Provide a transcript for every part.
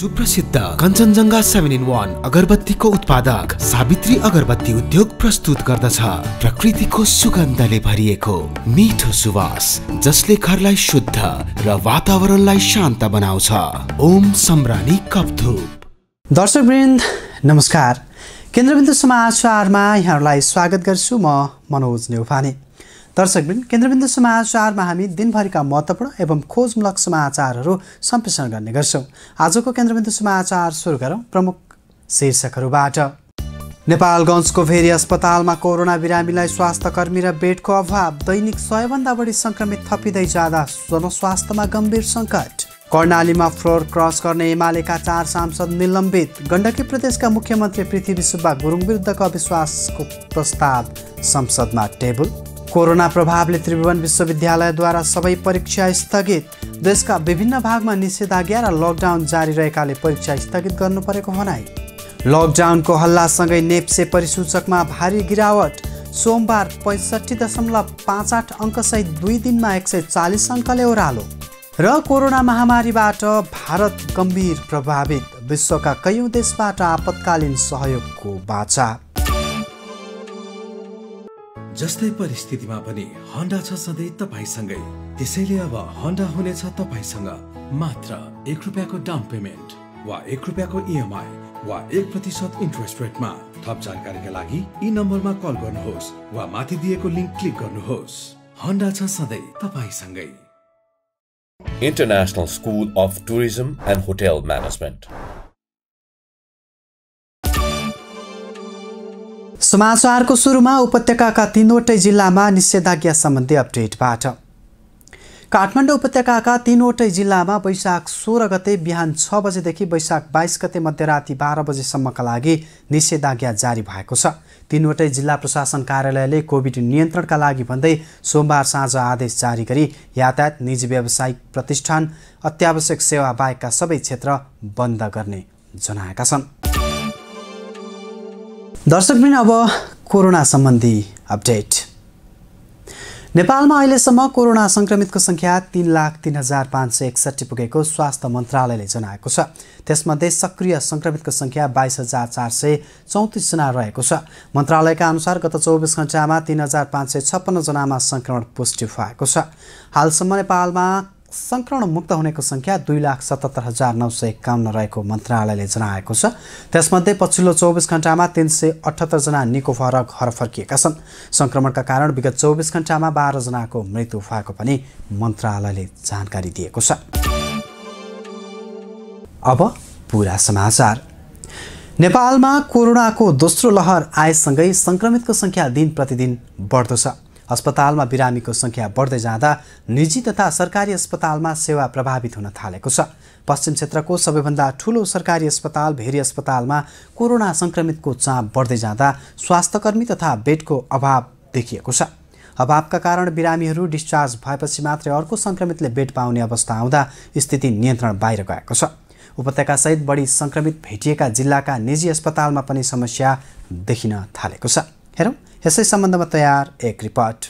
सुप्रसिद्ध कञ्चनजङ्घा 7-in-1 अगरबत्तीको उत्पादक सावित्री अगरबत्ती उद्योग प्रस्तुत गर्दछ प्रकृतिको सुगन्धले भरिएको मिठो सुवास जसले घरलाई शुद्ध र वातावरणलाई शान्त बनाउँछ। ओम सम्रानी कपधूप। दर्शकवृन्द नमस्कार। केन्द्रबिन्दु समाचारमा यहाँहरूलाई स्वागत गर्छु। म मनोज नेउपाने। दर्शकवृन्द, केन्द्रबिन्दु समाचारमा हामी दिनभरिका महत्त्वपूर्ण एवं खोजमूलक समाचारहरू सम्प्रेषण गर्ने गर्छौँ। आजको केन्द्रबिन्दु समाचार सुरु गरौँ प्रमुख शीर्षकहरूबाट। नेपालगञ्जको भेरी अस्पतालमा कोरोना बिरामीलाई स्वास्थ्यकर्मी र बेडको अभाव, दैनिक 100 भन्दा बढी संक्रमित थपिँदै जाँदा जनस्वास्थ्यमा गम्भीर सङ्कट। कर्णालीमा फ्लोर क्रस गर्ने एमालेका 4 सांसद निलम्बित। गण्डकी प्रदेशका मुख्यमन्त्री पृथ्वी सुब्बा गुरुङ विरुद्धको अविश्वासको प्रस्ताव संसदमा टेबल। कोरोना प्रभावले त्रिभुवन विश्वविद्यालयद्वारा सबै परीक्षा स्थगित। देशका विभिन्न भागमा निषेधाज्ञा र लकडाउन जारी रहेकाले परीक्षा स्थगित गर्नु परेको भनाई। लकडाउनको हल्लासँगै नेप्से परिसूचकमा भारी गिरावट। सोमबार 65.58 अङ्कसहित 2 दिनमा 140 अङ्कले ओह्रालो। र कोरोना महामारीबाट भारत गम्भीर प्रभावित, विश्वका कयौं देशबाट आपतकालीन सहयोगको बाचा। जस्तै परिस्थितिमा पनि होन्डा छ सधैँ तपाईसँगै। त्यसैले अब होन्डा हुनेछ तपाईसँग मात्र 1 रुपियाँको डाउन पेमेन्ट वा 1 रुपियाँको इएमआई वा 1% इन्ट्रेस्ट रेटमा। थप जानकारीका लागि यी नम्बरमा कल गर्नुहोस् वा माथि दिएको लिङ्क क्लिक गर्नुहोस्। होन्डा छ सधैँ तपाईसँगै। International School of Tourism and Hotel Management. समाचारको सुरुमा उपत्यकाका 3वटै जिल्लामा निषेधाज्ञा सम्बन्धी अपडेटबाट। काठमाडौँ उपत्यकाका 3वटै जिल्लामा वैशाख 16 गते बिहान 6 बजेदेखि वैशाख 22 गते मध्यराति 12 बजेसम्मका लागि निषेधाज्ञा जारी भएको छ। 3वटै जिल्ला प्रशासन कार्यालयले कोभिड नियन्त्रणका लागि भन्दै सोमबार साँझ आदेश जारी गरी यातायात, निजी व्यावसायिक प्रतिष्ठान, अत्यावश्यक सेवा बाहेकका सबै क्षेत्र बन्द गर्ने जनाएका छन्। दर्शकवृन्द, अब कोरोना सम्बन्धी अपडेट। नेपालमा अहिलेसम्म कोरोना संक्रमितको संख्या 3,03,561 पुगेको स्वास्थ्य मन्त्रालयले जनाएको छ। त्यसमध्ये सक्रिय संक्रमितको संख्या 22,434 जना रहेको छ। मन्त्रालयका अनुसार गत 24 घण्टामा 3,556 जनामा संक्रमण पुष्टि भएको छ। हालसम्म नेपालमा संक्रमण मुक्त हुनेको संख्या 2,77,951 रहेको मन्त्रालयले जनाएको छ। त्यसमध्ये पछिल्लो 24 घण्टामा 378 जना निको भएर घर फर्किएका छन्। संक्रमणका कारण विगत 24 घण्टामा 12 जनाको मृत्यु भएको पनि मन्त्रालयले जानकारी दिएको छ। अब पूरा समाचार। नेपालमा कोरोनाको दोस्रो लहर आएसँगै संक्रमितको संख्या दिन प्रतिदिन बढ्दो छ। अस्पतालमा बिरामीको संख्या बढ्दै जाँदा निजी तथा सरकारी अस्पतालमा सेवा प्रभावित हुन थालेको छ। पश्चिम क्षेत्रको सबैभन्दा ठूलो सरकारी अस्पताल भेरी अस्पतालमा कोरोना संक्रमितको चाप बढ्दै जाँदा स्वास्थ्यकर्मी तथा बेडको अभाव देखिएको छ। अभावका कारण बिरामीहरू डिस्चार्ज भएपछि मात्रै अर्को संक्रमितले बेड पाउने अवस्था आउँदा स्थिति नियन्त्रण बाहिर गएको छ। उपत्यकासहित बढी संक्रमित भेटिएका जिल्लाका निजी अस्पतालमा पनि समस्या देखिन थालेको छ। हेरौँ यसै सम्बन्धमा तयार एक रिपोर्ट।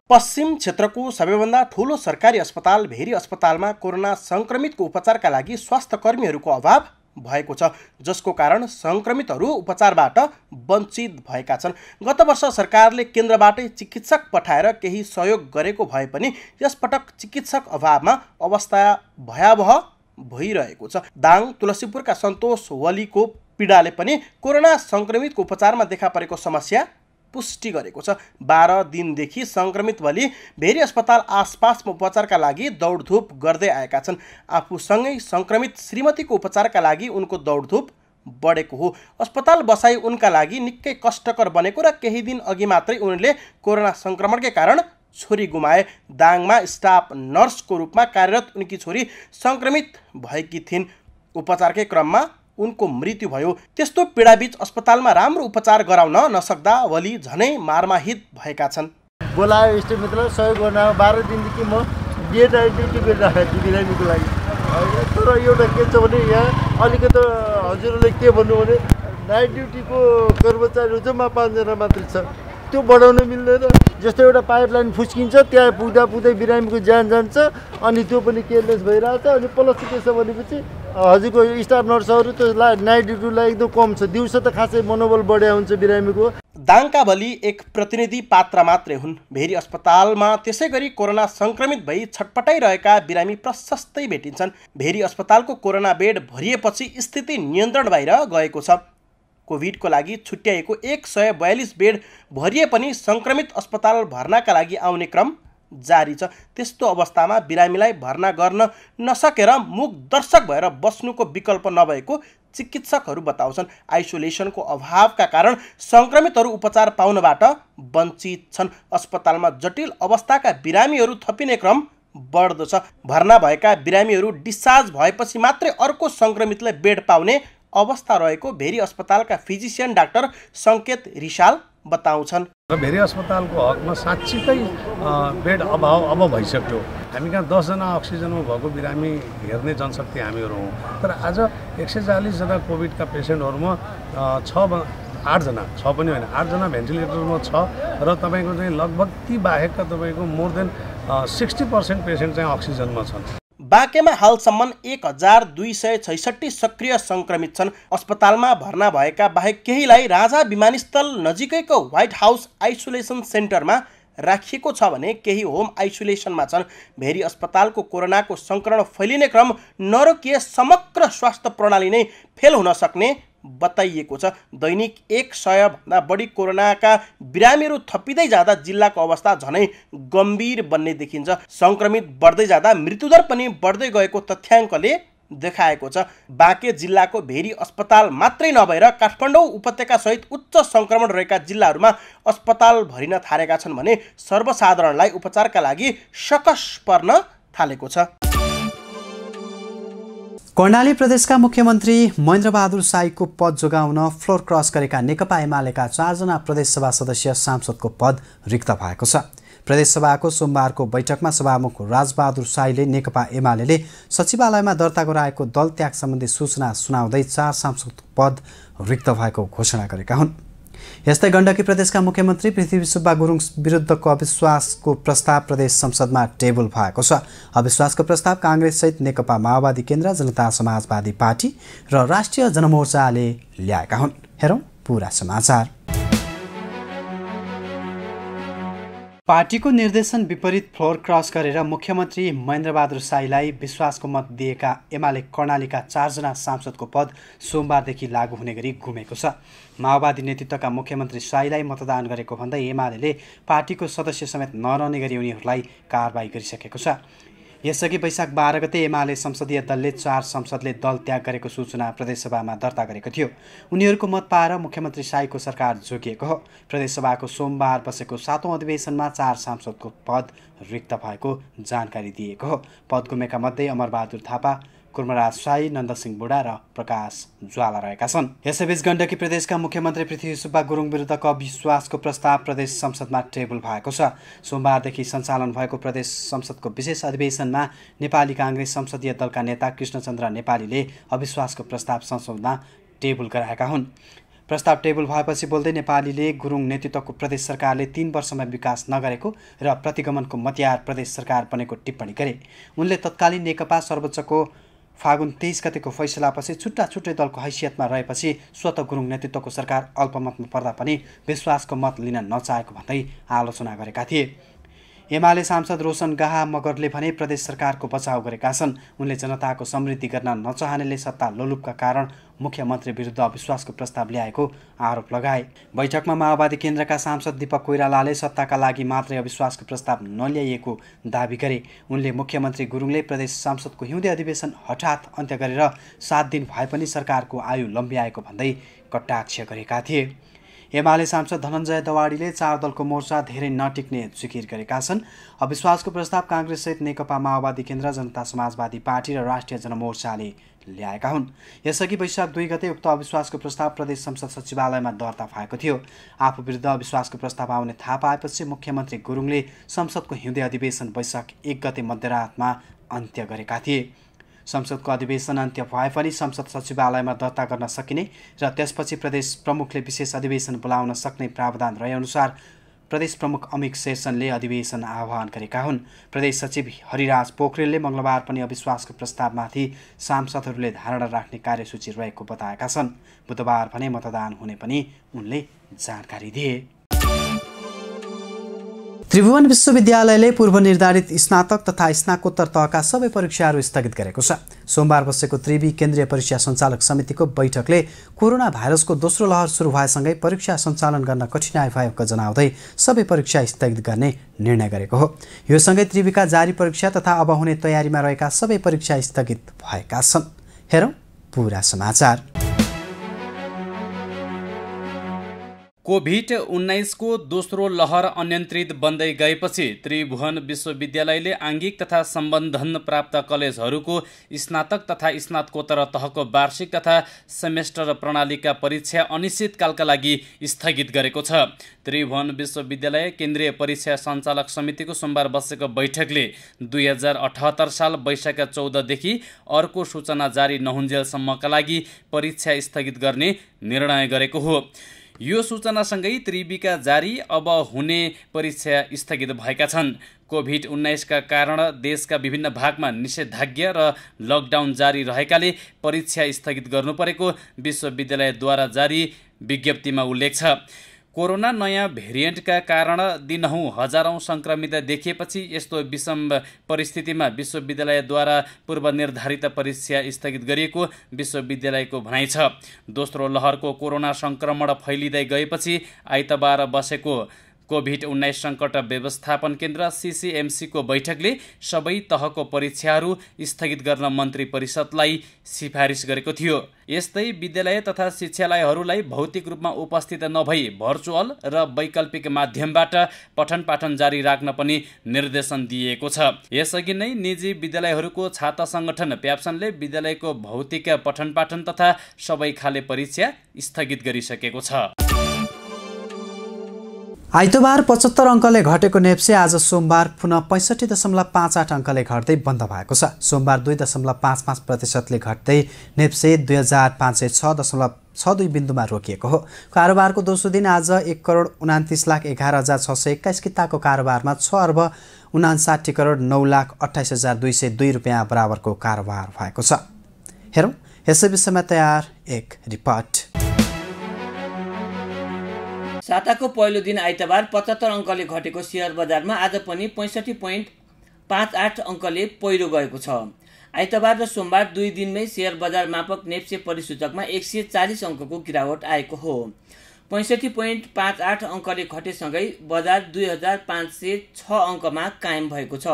पश्चिम क्षेत्रको सबैभन्दा ठूलो सरकारी अस्पताल भेरी अस्पतालमा कोरोना संक्रमितको उपचारका लागि स्वास्थ्यकर्मीहरूको अभाव भएको छ, जसको कारण संक्रमितहरू उपचारबाट वञ्चित भएका छन्। गत वर्ष सरकारले केन्द्रबाटै चिकित्सक पठाएर केही सहयोग गरेको भए पनि यसपटक चिकित्सक अभावमा अवस्था भयावह भइरहेको छ। दाङ तुलसीपुरका सन्तोष वलीको पीडाले पनि कोरोना संक्रमितको उपचारमा देखा परेको समस्या पुष्टि गरेको छ। 12 दिनदेखि संक्रमित वली भेरी अस्पताल आसपासमा उपचारका लागि दौडधुप गर्दै आएका छन्। आफूसँगै संक्रमित श्रीमतीको उपचारका लागि उनको दौडधुप बढेको हो। अस्पताल बसाई उनका लागि निकै कष्टकर बनेको र केही दिन अघि मात्रै उनले कोरोना संक्रमणकै कारण छोरी गुमाए। दाङमा स्टाफ नर्सको रूपमा कार्यरत उनकी छोरी संक्रमित भएकी थिइन्। उपचारकै क्रममा उनको मृत्यु भयो। त्यस्तो पीडाबीच अस्पतालमा राम्रो उपचार गराउन नसक्दा वली झनै मार्माहित भएका छन्। बोलायो स्टेफलाई सहयोग गर्न 12 दिनदेखि म डे नाइट ड्युटी गरिरहेको छु बिरामीको लागि। तर एउटा के छ भने यहाँ अलिकति हजुरले के भन्नु भने नाइट ड्युटीको कर्मचारीहरू जम्मा 5 जना मात्रै छ, त्यो बढाउन मिल्दैन। जस्तो एउटा पाइपलाइन फुस्किन्छ त्यहाँ पुग्दा पुग्दै बिरामीको ज्यान जान्छ अनि त्यो पनि केयरलेस भइरहेछ। अनि प्लस के छ भनेपछि हजुरको स्टाफ नर्सहरू त नाइट ड्युटीलाई एकदम कम छ, दिउँसो त खासै मनोबल बढ्या हुन्छ बिरामीको। दाङकाभली एक प्रतिनिधि पात्र मात्रै हुन्। भेरी अस्पतालमा त्यसै गरी कोरोना सङ्क्रमित भई छटपटाइरहेका बिरामी प्रशस्तै भेटिन्छन्। भेरी अस्पतालको कोरोना बेड भरिएपछि स्थिति नियन्त्रण बाहिर गएको छ। कोभिडको लागि छुट्याएको 142 बेड भरिए पनि सङ्क्रमित अस्पताल भर्नाका लागि आउने क्रम जारी छ। त्यस्तो अवस्थामा बिरामीलाई भर्ना गर्न नसकेर मुख दर्शक भएर बस्नुको विकल्प नभएको चिकित्सकहरू बताउँछन्। आइसोलेसनको अभावका कारण सङ्क्रमितहरू उपचार पाउनबाट वञ्चित छन्। अस्पतालमा जटिल अवस्थाका बिरामीहरू थपिने क्रम बढ्दो छ। भर्ना भएका बिरामीहरू डिस्चार्ज भएपछि मात्रै अर्को सङ्क्रमितलाई बेड पाउने अवस्था रहेको भेरी अस्पतालका फिजिसियन डाक्टर सङ्केत रिसाल बताउँछन्। भेरी अस्पतालको हकमा साँच्चीकै बेड अभाव अब भइसक्यो। हामी कहाँ 10 जना अक्सिजनमा भएको बिरामी हेर्ने जनशक्ति हामीहरू हौँ, तर आज 140 जना कोभिडका पेसेन्टहरूमा 8 जना पनि होइन 8 जना भेन्टिलेटरमा छ र तपाईँको चाहिँ लगभग ती बाहेकका तपाईँको मोर देन 60% पेसेन्ट चाहिँ अक्सिजनमा छन्। बाँकेमा हालसम्म 1266 सक्रिय सङ्क्रमित छन्। अस्पतालमा भर्ना भएका बाहेक केहीलाई राजा विमानस्थल नजिकैको व्हाइट हाउस आइसोलेसन सेन्टरमा राखिएको छ भने केही होम आइसोलेसनमा छन्। भेरी अस्पतालको कोरोनाको सङ्क्रमण फैलिने क्रम नरोकिए समग्र स्वास्थ्य प्रणाली नै फेल हुन सक्ने बताइएको छ। दैनिक 100 भन्दा बढी कोरोनाका बिरामीहरू थपिँदै जाँदा जिल्लाको अवस्था झनै गम्भीर बन्ने देखिन्छ। सङ्क्रमित बढ्दै जाँदा मृत्युदर पनि बढ्दै गएको तथ्याङ्कले देखाएको छ। बाँके जिल्लाको भेरी अस्पताल मात्रै नभएर काठमाडौँ उपत्यका सहित उच्च सङ्क्रमण रहेका जिल्लाहरूमा अस्पताल भरिन थालेका छन् भने सर्वसाधारणलाई उपचारका लागि सकस पर्न थालेको छ। कर्णाली प्रदेशका मुख्यमन्त्री महेन्द्रबहादुर साईको पद जोगाउन फ्लोर क्रस गरेका नेकपा एमालेका 4 जना प्रदेशसभा सदस्य सांसदको पद रिक्त भएको छ। प्रदेशसभाको सोमबारको बैठकमा सभामुख राजबहादुर साईले नेकपा एमाले सचिवालयमा दर्ता गराएको दल त्याग सम्बन्धी सूचना सुनाउँदै 4 सांसदको पद रिक्त भएको घोषणा गरेका हुन्। यस्तै गण्डकी प्रदेशका मुख्यमन्त्री पृथ्वी सुब्बा गुरुङ विरुद्धको अविश्वासको प्रस्ताव प्रदेश संसदमा टेबल भएको छ। अविश्वासको प्रस्ताव काङ्ग्रेससहित नेकपा माओवादी केन्द्र, जनता समाजवादी पार्टी र राष्ट्रिय जनमोर्चाले ल्याएका हुन्। हेरौँ पुरा समाचार। पार्टीको निर्देशन विपरीत फ्लोर क्रस गरेर मुख्यमन्त्री महेन्द्रबहादुर साईलाई विश्वासको मत दिएका एमाले कर्णालीका 4 जना सांसदको पद सोमबारदेखि लागू हुने गरी घुमेको छ। माओवादी नेतृत्वका मुख्यमन्त्री साईलाई मतदान गरेको भन्दै एमाले पार्टीको सदस्य समेत नरहने गरी उनीहरूलाई कारबाही गरिसकेको छ। यसअघि वैशाख 12 गते एमाले संसदीय दलले 4 संसदले दल त्याग गरेको सूचना प्रदेशसभामा दर्ता गरेको थियो। उनीहरूको मत पाएर मुख्यमन्त्री साईको सरकार जोगिएको हो। प्रदेशसभाको सोमबार बसेको 7औं अधिवेशनमा 4 सांसदको पद रिक्त भएको जानकारी दिएको हो। पद गुमेका मध्ये अमरबहादुर थापा, कुर्मराज साई, नन्दसिंह बुढा र प्रकाश ज्वाला रहेका छन्। यसैबीच गण्डकी प्रदेशका मुख्यमन्त्री पृथ्वी सुब्बा गुरुङ विरुद्धको अविश्वासको प्रस्ताव प्रदेश संसदमा टेबल भएको छ। सोमबारदेखि सञ्चालन भएको प्रदेश संसदको विशेष अधिवेशनमा नेपाली काङ्ग्रेस संसदीय दलका नेता कृष्णचन्द्र नेपालीले अविश्वासको प्रस्ताव संसदमा टेबल गराएका हुन्। प्रस्ताव टेबल भएपछि बोल्दै नेपालीले गुरुङ नेतृत्वको प्रदेश सरकारले 3 वर्षमा विकास नगरेको र प्रतिगमनको मतियार प्रदेश सरकार बनेको टिप्पणी गरे। उनले तत्कालीन नेकपा सर्वोच्चको फागुन 23 गतेको फैसलापछि छुट्टा छुट्टै दलको हैसियतमा रहेपछि स्वतः गुरुङ नेतृत्वको सरकार अल्पमतमा पर्दा पनि विश्वासको मत लिन नचाहेको भन्दै आलोचना गरेका थिए। एमाले सांसद रोशन गाहा मगरले भने प्रदेश सरकारको बचाउ गरेका छन्। उनले जनताको समृद्धि गर्न नचाहनेले सत्ता लोलुपका कारण मुख्यमन्त्री विरुद्ध अविश्वासको प्रस्ताव ल्याएको आरोप लगाए। बैठकमा माओवादी केन्द्रका सांसद दीपक कोइरालाले सत्ताका लागि मात्रै अविश्वासको प्रस्ताव नल्याइएको दाबी गरे। उनले मुख्यमन्त्री गुरुङले प्रदेश सांसदको हिउँदे अधिवेशन हठात अन्त्य गरेर 7 दिन भए पनि सरकारको आयु लम्ब्याएको भन्दै कटाक्ष गरेका थिए। एमाले सांसद धनञ्जय दवाडीले 4 दलको मोर्चा धेरै नटिक्ने जिकिर गरेका छन्। अविश्वासको प्रस्ताव काङ्ग्रेससहित नेकपा माओवादी केन्द्र, जनता समाजवादी पार्टी र राष्ट्रिय जनमोर्चाले ल्याएका हुन्। यसअघि वैशाख 2 गते उक्त अविश्वासको प्रस्ताव प्रदेश संसद सचिवालयमा दर्ता भएको थियो। आफू विरुद्ध अविश्वासको प्रस्ताव आउने थाहा पाएपछि मुख्यमन्त्री गुरुङले संसदको हिउँदे अधिवेशन वैशाख 1 गते मध्यरातमा अन्त्य गरेका थिए। संसदको अधिवेशन अन्त्य भए पनि संसद सचिवालयमा दर्ता गर्न सकिने र त्यसपछि प्रदेश प्रमुखले विशेष अधिवेशन बोलाउन सक्ने प्रावधान रहेअनुसार प्रदेश प्रमुख अमिक शेरचनले अधिवेशन आह्वान गरेका हुन्। प्रदेश सचिव हरिराज पोखरेलले मङ्गलबार पनि अविश्वासको प्रस्तावमाथि सांसदहरूले धारणा राख्ने कार्यसूची रहेको बताएका छन्। बुधबार भने मतदान हुने पनि उनले जानकारी दिए। त्रिभुवन विश्वविद्यालयले पूर्वनिर्धारित स्नातक तथा स्नाकोत्तर तहका सबै परीक्षाहरू स्थगित गरेको छ। सोमबार बसेको त्रिवी केन्द्रीय परीक्षा सञ्चालक समितिको बैठकले कोरोना भाइरसको दोस्रो लहर सुरु भएसँगै परीक्षा सञ्चालन गर्न कठिनाइ भएको जनाउँदै सबै परीक्षा स्थगित गर्ने निर्णय गरेको हो। यो सँगै त्रिवीका जारी परीक्षा तथा अब हुने तयारीमा रहेका सबै परीक्षा स्थगित भएका छन्। हेरौँ पुरा समाचार। कोभिड-19 को दोस्रो लहर अनियन्त्रित बन्दै गएपछि त्रिभुवन विश्वविद्यालयले आङ्गिक तथा सम्बन्धन प्राप्त कलेजहरूको स्नातक तथा स्नातकोत्तर तहको वार्षिक तथा सेमेस्टर प्रणालीका परीक्षा अनिश्चितकालका लागि स्थगित गरेको छ। त्रिभुवन विश्वविद्यालय केन्द्रीय परीक्षा सञ्चालक समितिको सोमबार बसेको बैठकले 2078 साल वैशाख 14 देखि अर्को सूचना जारी नहुन्जेलसम्मका लागि परीक्षा स्थगित गर्ने निर्णय गरेको हो। यो सूचनासँगै त्रिवीका जारी अब हुने परीक्षा स्थगित भएका छन्। कोभिड-19 का कारण देशका विभिन्न भागमा निषेधाज्ञा र लकडाउन जारी रहेकाले परीक्षा स्थगित गर्नुपरेको विश्वविद्यालयद्वारा जारी विज्ञप्तिमा उल्लेख छ। कोरोना नयाँ भेरिएन्टका कारण दिनहुँ हजारौं संक्रमित देखिएपछि यस्तो विषम परिस्थितिमा विश्वविद्यालयद्वारा पूर्वनिर्धारित परीक्षा स्थगित गरिएको विश्वविद्यालयको भनाइ छ। दोस्रो लहरको कोरोना संक्रमण फैलिँदै गएपछि आइतबार बसेको कोभिड-19 सङ्कट व्यवस्थापन केन्द्र CCMC को बैठकले सबै तहको परीक्षाहरू स्थगित गर्न मन्त्री परिषदलाई सिफारिस गरेको थियो। यस्तै विद्यालय तथा शिक्षालयहरूलाई भौतिक रूपमा उपस्थित नभई भर्चुअल र वैकल्पिक माध्यमबाट पठन पाठन जारी राख्न पनि निर्देशन दिएको छ। यसअघि नै निजी विद्यालयहरूको छात्र सङ्गठन प्याप्सनले विद्यालयको भौतिक पठन पाठन तथा सबै खाले परीक्षा स्थगित गरिसकेको छ। आइतबार 75 अङ्कले घटेको नेप्से आज सोमबार पुनः 65.58 अङ्कले घट्दै बन्द भएको छ। सोमबार 2.55% घट्दै नेप्से 2506.62 बिन्दुमा रोकिएको हो। कारोबारको दोस्रो दिन आज 1,29,11,621 किताको कारोबारमा 6,59,09,28,202 रुपियाँ बराबरको कारोबार भएको छ। हेरौँ यसै विषयमा तयार एक रिपोर्ट। साताको पहिलो दिन आइतबार 75 अङ्कले घटेको शेयर बजारमा आज पनि 65.58 अङ्कले पहिरो गएको छ। आइतबार र सोमबार दुई दिनमै शेयर बजार मापक नेप्से परिसूचकमा 140 अङ्कको गिरावट आएको हो। 65.58 अङ्कले घटेसँगै बजार 2506 अङ्कमा कायम भएको छ।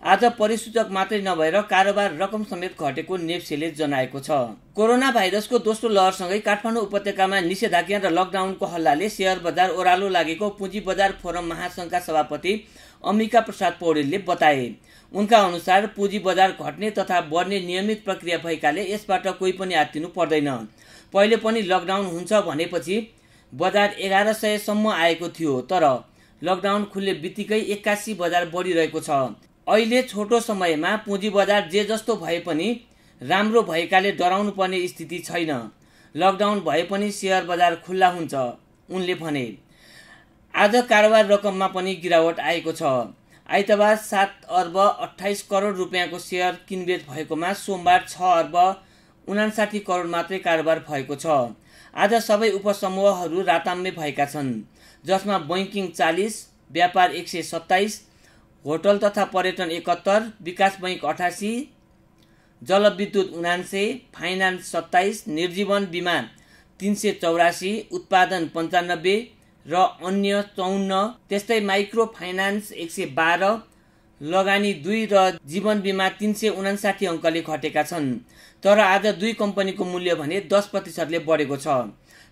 आज परिसूचक मात्रै नभएर कारोबार रकम समेत घटेको नेप्सेले जनाएको छ। कोरोना भाइरसको दोस्रो लहरसँगै काठमाडौँ उपत्यकामा निषेधाज्ञा र लकडाउनको हल्लाले शेयर बजार ओह्रालो लागेको पुँजी बजार फोरम महासङ्घका सभापति अम्बिका प्रसाद पौडेलले बताए। उनका अनुसार पुँजी बजार घट्ने तथा बढ्ने नियमित प्रक्रिया भएकाले यसबाट कोही पनि आत्तिनु पर्दैन। पहिले पनि लकडाउन हुन्छ भनेपछि बजार 1100 सम्म आएको थियो, तर लकडाउन खुल्ने बित्तिकै 81 बजार बढिरहेको छ। अहिले छोटो समयमा पुँजी बजार जे जस्तो भए पनि राम्रो भएकाले डराउनु पर्ने स्थिति छैन। लकडाउन भए पनि शेयर बजार खुल्ला हुन्छ उनले भने। आज कारोबार रकममा पनि गिरावट आएको छ। आइतबार 7,28 करोड रुपियाँको शेयर किनबेच भएकोमा सोमबार 6,59 करोड मात्रै कारोबार भएको छ। आज सबै उपसमूहहरू राताम्य भएका छन्, जसमा बैंकिङ 40, व्यापार 127, होटल तथा पर्यटन 71, विकास बैंक 88, जलविद्युत 79, फाइनान्स 27, निर्जीवन बिमा 384, उत्पादन 95 र अन्य 54, त्यस्तै माइक्रो फाइनान्स 112, लगानी 2 र जीवन बिमा 359 अङ्कले घटेका छन्। तर आज दुई कम्पनीको मूल्य भने 10% बढेको छ।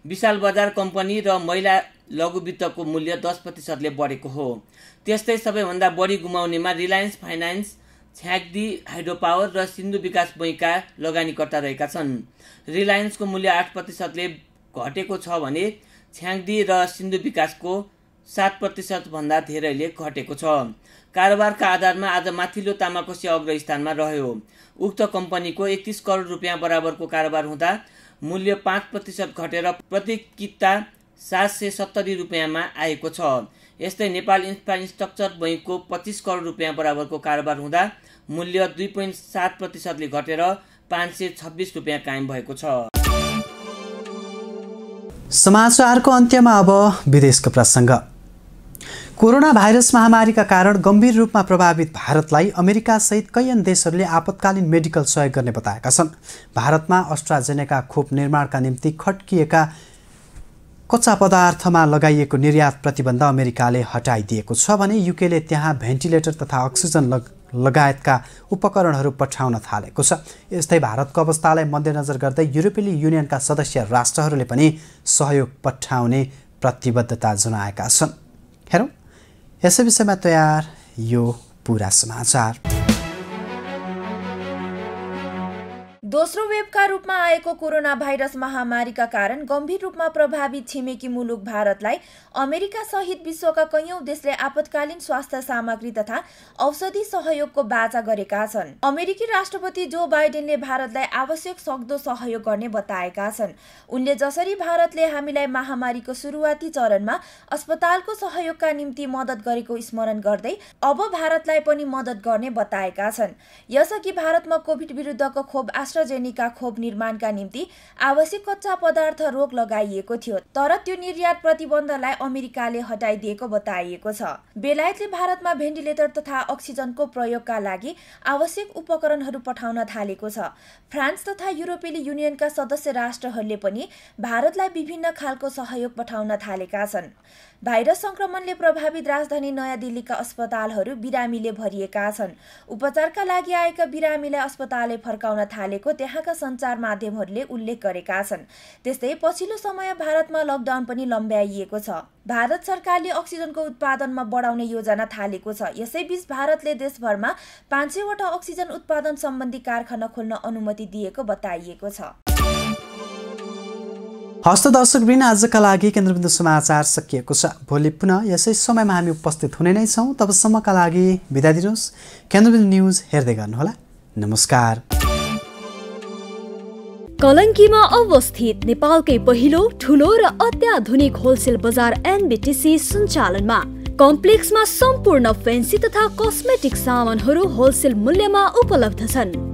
विशाल बजार कम्पनी र महिला लघु वित्तको मूल्य 10% बढेको हो। त्यस्तै सबैभन्दा बढी गुमाउनेमा रिलायन्स फाइनान्स, छ्याग्दी हाइड्रो पावर र सिन्धु विकास बैंकका लगानीकर्ता रहेका छन्। रिलायन्सको मूल्य 8% घटेको छ भने छ्याग्दी र सिन्धु विकासको 7% भन्दा धेरैले घटेको छ। कारोबारका आधारमा आज माथिल्लो तामाकोसी अग्रस्थानमा रह्यो। उक्त कम्पनीको 31 करोड रुपियाँ बराबरको कारोबार हुँदा मूल्य 5% घटेर प्रति किता 770 रुपियाँमा आएको छ। यस्तै नेपाल इन्फ्रास्ट्रक्चर बैङ्कको 25 करोड रुपियाँ बराबरको कारोबार हुँदा मूल्य 2.7%ले घटेर 526 रुपियाँ कायम भएको छ। समाचारको अन्त्यमा अब विदेशको प्रसङ्ग। कोरोना भाइरस महामारीका कारण गम्भीर रूपमा प्रभावित भारतलाई अमेरिका सहित कैयन देशहरूले आपतकालीन मेडिकल सहयोग गर्ने बताएका छन्। भारतमा अस्ट्राजेनेका खोप निर्माणका निम्ति खड्किएका कच्चा पदार्थमा लगाइएको निर्यात प्रतिबन्ध अमेरिकाले हटाइदिएको छ भने युकेले त्यहाँ भेन्टिलेटर तथा अक्सिजन लगायतका उपकरणहरू पठाउन थालेको छ। यस्तै भारतको अवस्थालाई मध्यनजर गर्दै युरोपेली युनियनका सदस्य राष्ट्रहरूले पनि सहयोग पठाउने प्रतिबद्धता जनाएका छन्। हेरौँ यसै विषयमा तयार यो पूरा समाचार। दोस्रो वेवका रूपमा आएको कोरोना भाइरस महामारीका कारण गम्भीर रूपमा प्रभावित छिमेकी मुलुक भारतलाई अमेरिका सहित विश्वका कैयौं देशले आपतकालीन स्वास्थ्य सामग्री तथा औषधि सहयोगको बाचा गरेका छन्। अमेरिकी राष्ट्रपति जो बाइडेनले भारतलाई आवश्यक सक्दो सहयोग गर्ने बताएका छन्। उनले जसरी भारतले हामीलाई महामारीको सुरुवाती चरणमा अस्पतालको सहयोगका निम्ति मद्दत गरेको स्मरण गर्दै अब भारतलाई पनि मद्दत गर्ने बताएका छन्। यसअघि भारतमा कोभिड विरुद्धको खोप एस्ट्राजेनेका खोप निर्माणका निम्ति आवश्यक कच्चा पदार्थ रोक लगाइएको थियो, तर त्यो निर्यात प्रतिबन्धलाई अमेरिकाले हटाइदिएको बताइएको छ। बेलायतले भारतमा भेन्टिलेटर तथा अक्सिजनको प्रयोगका लागि आवश्यक उपकरणहरू पठाउन थालेको छ। फ्रान्स तथा युरोपेली युनियनका सदस्य राष्ट्रहरूले पनि भारतलाई विभिन्न खालको सहयोग पठाउन थालेका छन्। भाइरस संक्रमणले प्रभावित राजधानी नयाँ दिल्लीका अस्पतालहरू बिरामीले भरिएका छन्। उपचारका लागि आएका बिरामीलाई अस्पतालले फर्काउन थालेको त्यहाँका सञ्चार माध्यमहरूले उल्लेख गरेका छन्। त्यस्तै पछिल्लो समय भारतमा लकडाउन पनि लम्ब्याइएको छ। भारत सरकारले अक्सिजनको उत्पादनमा बढाउने योजना थालेको छ। यसैबीच भारतले देशभरमा 500 वटा अक्सिजन उत्पादन सम्बन्धी कारखाना खोल्न अनुमति दिएको बताइएको छ। हस्त दर्शकवृन्द, आजका लागि केन्द्रबिन्दु समाचार सकिएको छ। भोलि पुनः यसै समयमा हामी उपस्थित हुने नै छौँ। तबसम्मका लागि बिदा दिनुहोस्। केन्द्रबिन्दु न्युज हेर्दै गर्नुहोला। नमस्कार। कलङ्कीमा अवस्थित नेपालकै पहिलो ठुलो र अत्याधुनिक होलसेल बजार एनबीटीसी सञ्चालनमा कम्प्लेक्समा सम्पूर्ण फेन्सी तथा कस्मेटिक सामानहरू होलसेल मूल्यमा उपलब्ध छन्।